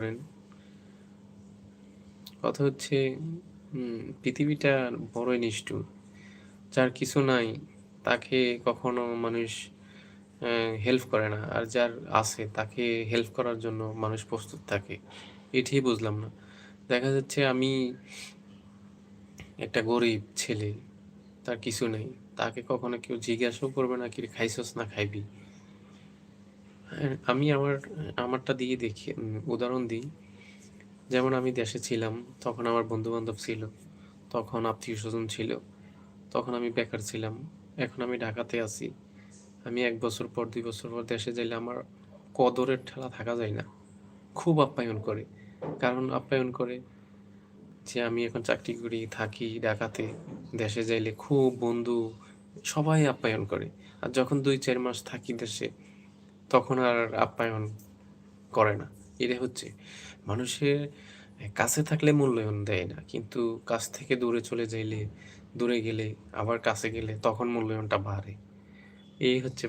করেন। কথা হচ্ছে পৃথিবীটা বড়ই নিষ্ঠুর। যার কিছু নাই তাকে কখনো মানুষ অ্যা হেল্প করে না। আর যার আছে তাকে হেল্প করার জন্য মানুষ প্রস্তুত থাকে। এটিই বুঝলাম না। দেখা যাচ্ছে আমি একটা গরিব ছেলে, তার কিছু নেই। তাকে কখনো কেউ জিজ্ঞাসাও করবে না, "কিরে খাইছস না খাইবি?" হ্যাঁ, আমি আমারটা দিয়ে দেখি উদাহরণ দিই। যেমন আমি দেশে ছিলাম, তখন আমার বন্ধু-বান্ধব ছিল। তখন আত্মীয়স্বজন ছিল। তখন আমি বেকার ছিলাম। এখন আমি ঢাকাতে আছি। আমি ১ বছর পর ২ বছর পর দেশে যাইলে আমার কদরের ঠেলা থাকা যায় না। খুব আপ্যায়ন করে। কারণ আপ্যায়ন করে যে আমি এখন চাকরি করি, থাকি ঢাকাতে। দেশে যাইলে খুব বন্ধু সবাই আপ্যায়ন করে। আর যখন ২-৪ মাস থাকি দেশে, তখন আর আপ্যায়ন করে না। এটা হচ্ছে মানুষের কাছে থাকলে মূল্যায়ন দেয় না। কিন্তু কাছ থেকে দূরে চলে যাইলে, দূরে গেলে, আবার কাছে গেলে তখন মূল্যায়নটা বাড়ে। এই হচ্ছে